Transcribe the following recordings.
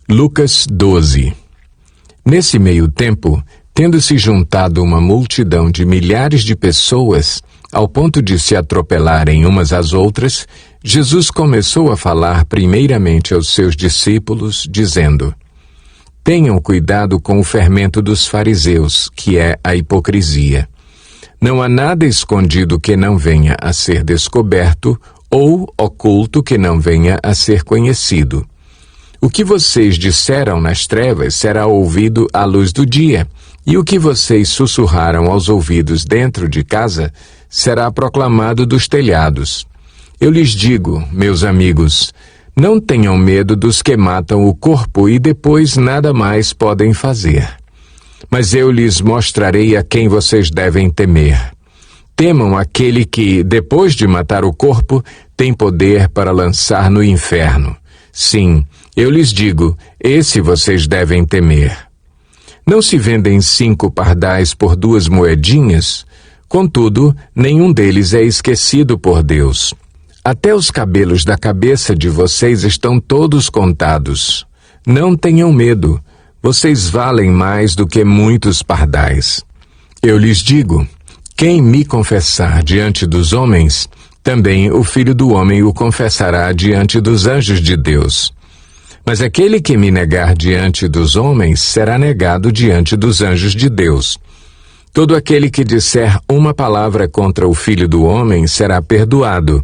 Lucas 12. Nesse meio tempo, tendo-se juntado uma multidão de milhares de pessoas, ao ponto de se atropelarem umas às outras, Jesus começou a falar primeiramente aos seus discípulos, dizendo: Tenham cuidado com o fermento dos fariseus, que é a hipocrisia. Não há nada escondido que não venha a ser descoberto, ou oculto que não venha a ser conhecido. O que vocês disseram nas trevas será ouvido à luz do dia, e o que vocês sussurraram aos ouvidos dentro de casa será proclamado dos telhados. Eu lhes digo, meus amigos, não tenham medo dos que matam o corpo e depois nada mais podem fazer. Mas eu lhes mostrarei a quem vocês devem temer. Temam aquele que, depois de matar o corpo, tem poder para lançar no inferno. Sim, eu lhes digo, esse vocês devem temer. Não se vendem 5 pardais por 2 moedinhas? Contudo, nenhum deles é esquecido por Deus. Até os cabelos da cabeça de vocês estão todos contados. Não tenham medo, vocês valem mais do que muitos pardais. Eu lhes digo, quem me confessar diante dos homens, também o Filho do Homem o confessará diante dos anjos de Deus. Mas aquele que me negar diante dos homens será negado diante dos anjos de Deus. Todo aquele que disser uma palavra contra o Filho do Homem será perdoado,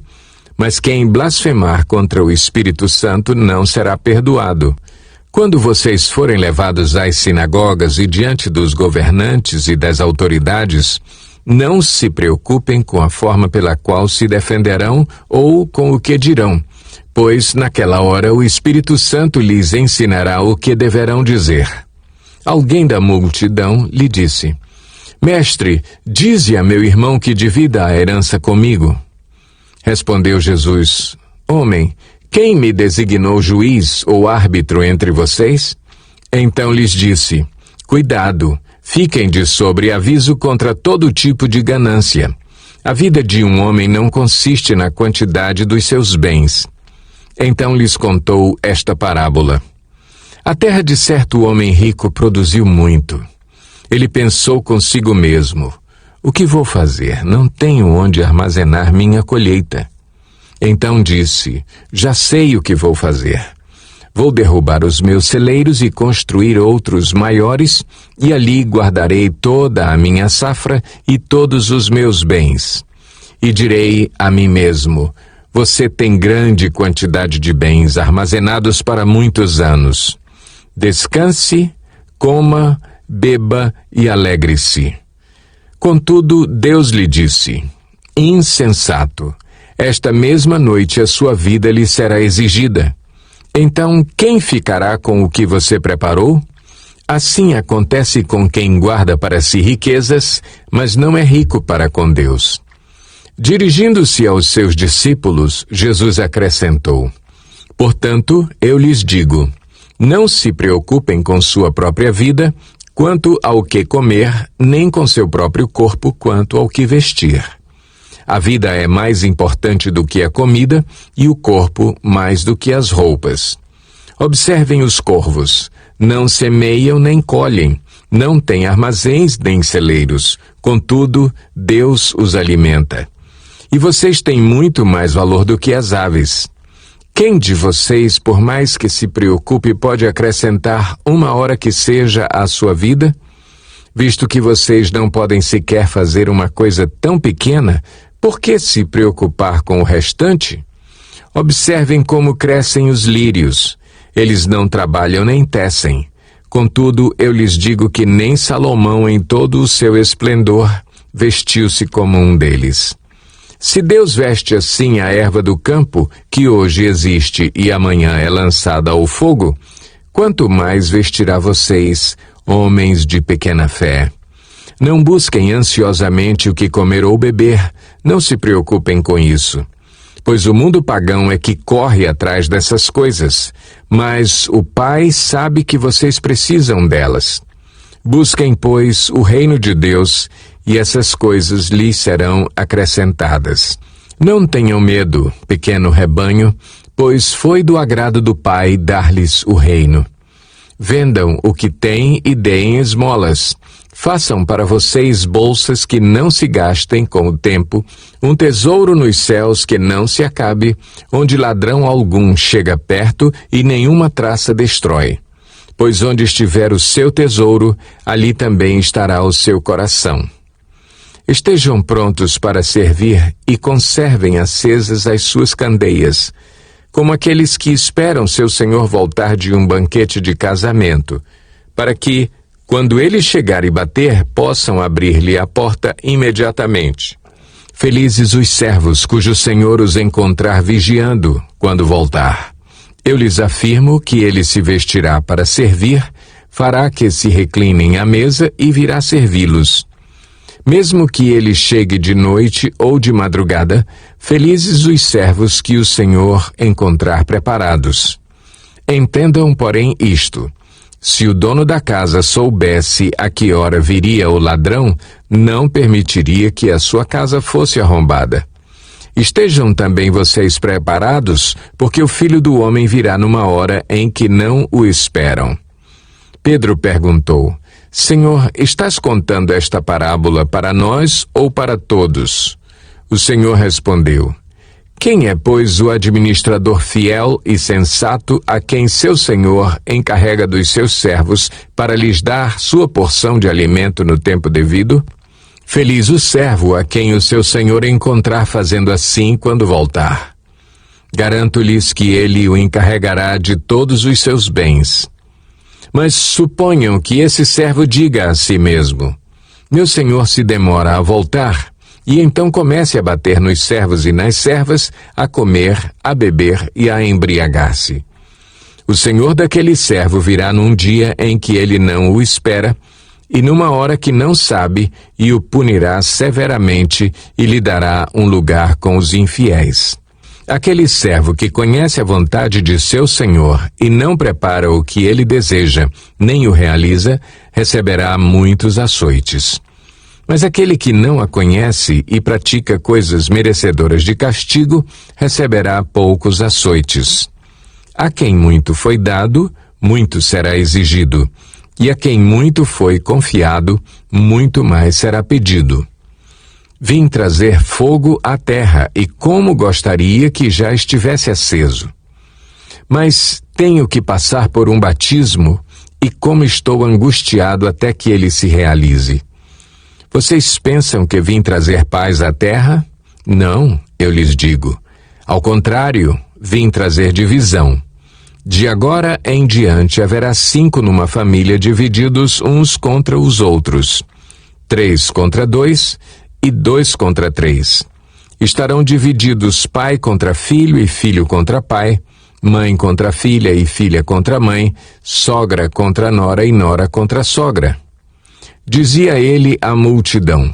mas quem blasfemar contra o Espírito Santo não será perdoado. Quando vocês forem levados às sinagogas e diante dos governantes e das autoridades, não se preocupem com a forma pela qual se defenderão ou com o que dirão, pois naquela hora o Espírito Santo lhes ensinará o que deverão dizer. Alguém da multidão lhe disse: Mestre, dize a meu irmão que divida a herança comigo. Respondeu Jesus: Homem, quem me designou juiz ou árbitro entre vocês? Então lhes disse: Cuidado, fiquem de sobreaviso contra todo tipo de ganância. A vida de um homem não consiste na quantidade dos seus bens. Então lhes contou esta parábola. A terra de certo homem rico produziu muito. Ele pensou consigo mesmo: o que vou fazer? Não tenho onde armazenar minha colheita. Então disse: já sei o que vou fazer. Vou derrubar os meus celeiros e construir outros maiores, e ali guardarei toda a minha safra e todos os meus bens. E direi a mim mesmo: você tem grande quantidade de bens armazenados para muitos anos. Descanse, coma, beba e alegre-se. Contudo, Deus lhe disse: insensato, esta mesma noite a sua vida lhe será exigida. Então, quem ficará com o que você preparou? Assim acontece com quem guarda para si riquezas, mas não é rico para com Deus. Dirigindo-se aos seus discípulos, Jesus acrescentou: portanto, eu lhes digo, não se preocupem com sua própria vida, quanto ao que comer, nem com seu próprio corpo, quanto ao que vestir. A vida é mais importante do que a comida, e o corpo mais do que as roupas. Observem os corvos, não semeiam nem colhem, não têm armazéns nem celeiros, contudo, Deus os alimenta. E vocês têm muito mais valor do que as aves. Quem de vocês, por mais que se preocupe, pode acrescentar 1 hora que seja à sua vida? Visto que vocês não podem sequer fazer uma coisa tão pequena, por que se preocupar com o restante? Observem como crescem os lírios. Eles não trabalham nem tecem. Contudo, eu lhes digo que nem Salomão, em todo o seu esplendor, vestiu-se como um deles. Se Deus veste assim a erva do campo, que hoje existe e amanhã é lançada ao fogo, quanto mais vestirá vocês, homens de pequena fé. Não busquem ansiosamente o que comer ou beber, não se preocupem com isso. Pois o mundo pagão é que corre atrás dessas coisas, mas o Pai sabe que vocês precisam delas. Busquem, pois, o reino de Deus, e essas coisas lhes serão acrescentadas. Não tenham medo, pequeno rebanho, pois foi do agrado do Pai dar-lhes o reino. Vendam o que têm e deem esmolas. Façam para vocês bolsas que não se gastem com o tempo, um tesouro nos céus que não se acabe, onde ladrão algum chega perto e nenhuma traça destrói. Pois onde estiver o seu tesouro, ali também estará o seu coração. Estejam prontos para servir e conservem acesas as suas candeias, como aqueles que esperam seu senhor voltar de um banquete de casamento, para que, quando ele chegar e bater, possam abrir-lhe a porta imediatamente. Felizes os servos cujo senhor os encontrar vigiando quando voltar. Eu lhes afirmo que ele se vestirá para servir, fará que se reclinem à mesa e virá servi-los. Mesmo que ele chegue de noite ou de madrugada, felizes os servos que o Senhor encontrar preparados. Entendam, porém, isto: se o dono da casa soubesse a que hora viria o ladrão, não permitiria que a sua casa fosse arrombada. Estejam também vocês preparados, porque o Filho do Homem virá numa hora em que não o esperam. Pedro perguntou: Senhor, estás contando esta parábola para nós ou para todos? O Senhor respondeu: Quem é, pois, o administrador fiel e sensato a quem seu senhor encarrega dos seus servos para lhes dar sua porção de alimento no tempo devido? Feliz o servo a quem o seu senhor encontrar fazendo assim quando voltar. Garanto-lhes que ele o encarregará de todos os seus bens. Mas suponham que esse servo diga a si mesmo: meu senhor se demora a voltar, e então comece a bater nos servos e nas servas, a comer, a beber e a embriagar-se. O senhor daquele servo virá num dia em que ele não o espera, e numa hora que não sabe, e o punirá severamente e lhe dará um lugar com os infiéis. Aquele servo que conhece a vontade de seu senhor e não prepara o que ele deseja, nem o realiza, receberá muitos açoites. Mas aquele que não a conhece e pratica coisas merecedoras de castigo, receberá poucos açoites. A quem muito foi dado, muito será exigido, e a quem muito foi confiado, muito mais será pedido. Vim trazer fogo à terra, e como gostaria que já estivesse aceso. Mas tenho que passar por um batismo, e como estou angustiado até que ele se realize. Vocês pensam que vim trazer paz à terra? Não, eu lhes digo. Ao contrário, vim trazer divisão. De agora em diante haverá 5 numa família divididos uns contra os outros, 3 contra 2 e 2 contra 3. Estarão divididos pai contra filho e filho contra pai, mãe contra filha e filha contra mãe, sogra contra nora e nora contra sogra. Dizia ele à multidão: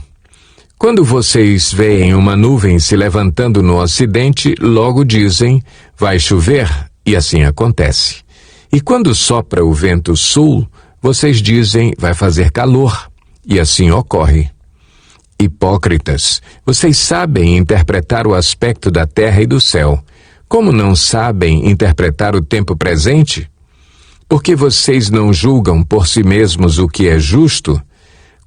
quando vocês veem uma nuvem se levantando no ocidente, logo dizem: vai chover, e assim acontece. E quando sopra o vento sul, vocês dizem: vai fazer calor, e assim ocorre. Hipócritas, vocês sabem interpretar o aspecto da terra e do céu. Como não sabem interpretar o tempo presente? Porque vocês não julgam por si mesmos o que é justo?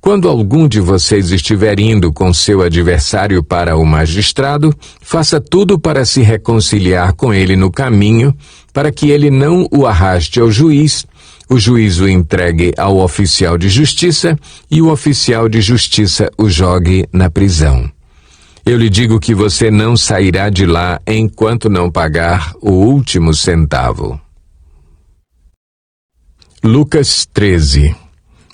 Quando algum de vocês estiver indo com seu adversário para o magistrado, faça tudo para se reconciliar com ele no caminho, para que ele não o arraste ao juiz, o juiz o entregue ao oficial de justiça e o oficial de justiça o jogue na prisão. Eu lhe digo que você não sairá de lá enquanto não pagar o último centavo. Lucas 13.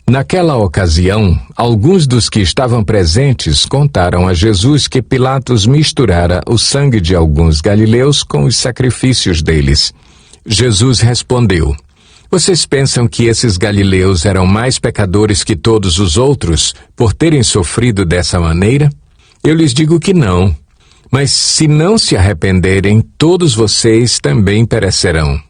Naquela ocasião, alguns dos que estavam presentes contaram a Jesus que Pilatos misturara o sangue de alguns galileus com os sacrifícios deles. Jesus respondeu: vocês pensam que esses galileus eram mais pecadores que todos os outros por terem sofrido dessa maneira? Eu lhes digo que não. Mas se não se arrependerem, todos vocês também perecerão.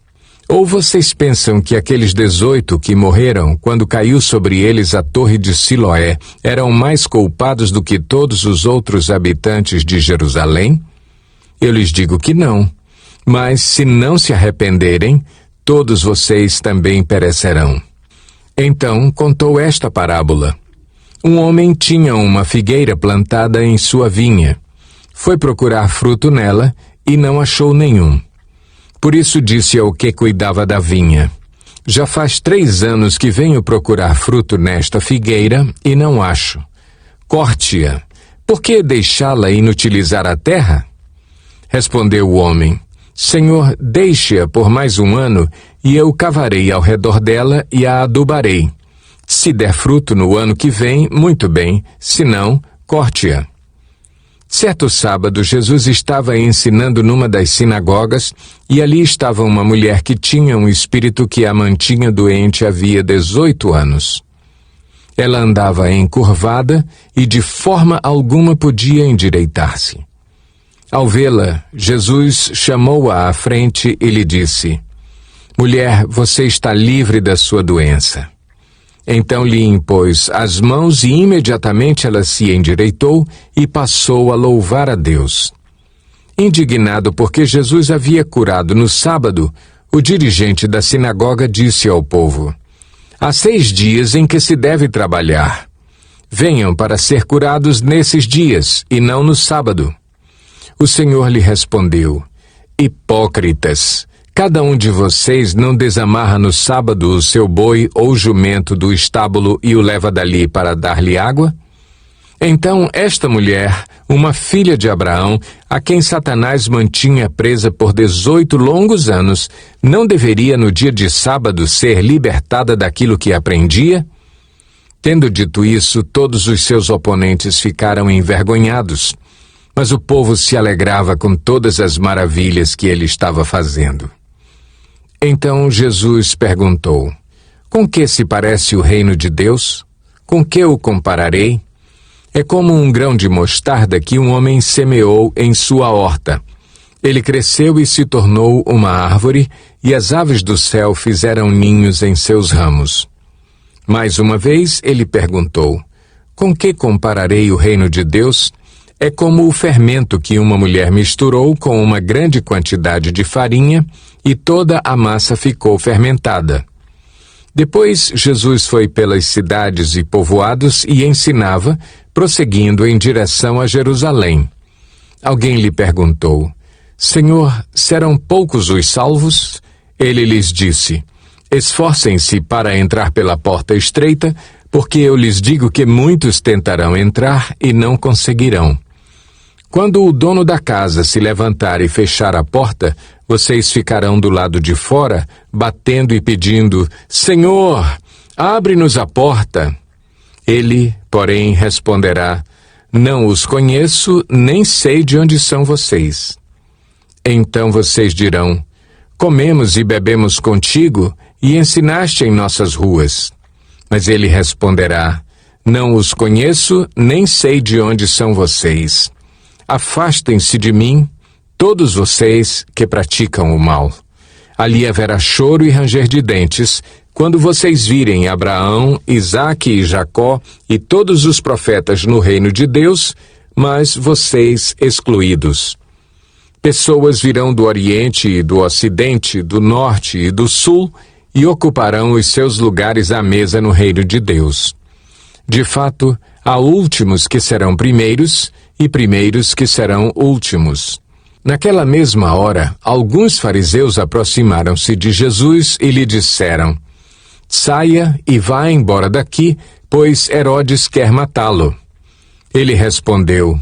Ou vocês pensam que aqueles 18 que morreram quando caiu sobre eles a torre de Siloé eram mais culpados do que todos os outros habitantes de Jerusalém? Eu lhes digo que não. Mas se não se arrependerem, todos vocês também perecerão. Então contou esta parábola. Um homem tinha uma figueira plantada em sua vinha. Foi procurar fruto nela e não achou nenhum. Por isso disse ao que cuidava da vinha: já faz 3 anos que venho procurar fruto nesta figueira e não acho. Corte-a. Por que deixá-la inutilizar a terra? Respondeu o homem: Senhor, deixe-a por mais 1 ano, e eu cavarei ao redor dela e a adubarei. Se der fruto no ano que vem, muito bem, se não, corte-a. Certo sábado, Jesus estava ensinando numa das sinagogas, e ali estava uma mulher que tinha um espírito que a mantinha doente havia 18 anos. Ela andava encurvada e de forma alguma podia endireitar-se. Ao vê-la, Jesus chamou-a à frente e lhe disse: Mulher, você está livre da sua doença. Então lhe impôs as mãos e imediatamente ela se endireitou e passou a louvar a Deus. Indignado porque Jesus havia curado no sábado, o dirigente da sinagoga disse ao povo: Há 6 dias em que se deve trabalhar. Venham para ser curados nesses dias e não no sábado. O Senhor lhe respondeu: Hipócritas! Cada um de vocês não desamarra no sábado o seu boi ou jumento do estábulo e o leva dali para dar-lhe água? Então esta mulher, uma filha de Abraão, a quem Satanás mantinha presa por 18 longos anos, não deveria no dia de sábado ser libertada daquilo que aprendia? Tendo dito isso, todos os seus oponentes ficaram envergonhados, mas o povo se alegrava com todas as maravilhas que ele estava fazendo. Então Jesus perguntou: Com que se parece o reino de Deus? Com que o compararei? É como um grão de mostarda que um homem semeou em sua horta. Ele cresceu e se tornou uma árvore, e as aves do céu fizeram ninhos em seus ramos. Mais uma vez ele perguntou: Com que compararei o reino de Deus? É como o fermento que uma mulher misturou com uma grande quantidade de farinha e toda a massa ficou fermentada. Depois Jesus foi pelas cidades e povoados e ensinava, prosseguindo em direção a Jerusalém. Alguém lhe perguntou: Senhor, serão poucos os salvos? Ele lhes disse: Esforcem-se para entrar pela porta estreita, porque eu lhes digo que muitos tentarão entrar e não conseguirão. Quando o dono da casa se levantar e fechar a porta, vocês ficarão do lado de fora, batendo e pedindo: Senhor, abre-nos a porta. Ele, porém, responderá: Não os conheço, nem sei de onde são vocês. Então vocês dirão: Comemos e bebemos contigo, e ensinaste em nossas ruas. Mas ele responderá: Não os conheço, nem sei de onde são vocês. Afastem-se de mim, todos vocês que praticam o mal. Ali haverá choro e ranger de dentes, quando vocês virem Abraão, Isaque e Jacó e todos os profetas no reino de Deus, mas vocês excluídos. Pessoas virão do Oriente e do Ocidente, do Norte e do Sul, e ocuparão os seus lugares à mesa no reino de Deus. De fato, há últimos que serão primeiros, e primeiros que serão últimos. Naquela mesma hora, alguns fariseus aproximaram-se de Jesus e lhe disseram: Saia e vá embora daqui, pois Herodes quer matá-lo. Ele respondeu: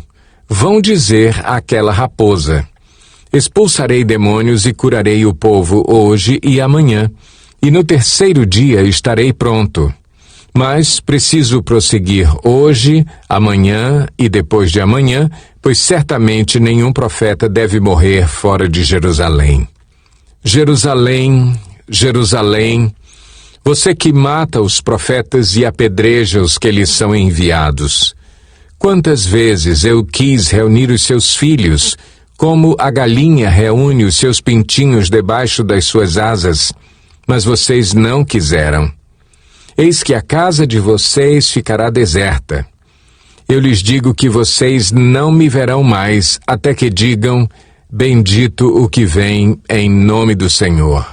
Vão dizer àquela raposa: Expulsarei demônios e curarei o povo hoje e amanhã, e no 3º dia estarei pronto. Mas preciso prosseguir hoje, amanhã e depois de amanhã, pois certamente nenhum profeta deve morrer fora de Jerusalém. Jerusalém, Jerusalém, você que mata os profetas e apedreja os que lhes são enviados. Quantas vezes eu quis reunir os seus filhos, como a galinha reúne os seus pintinhos debaixo das suas asas, mas vocês não quiseram. Eis que a casa de vocês ficará deserta. Eu lhes digo que vocês não me verão mais, até que digam: Bendito o que vem em nome do Senhor.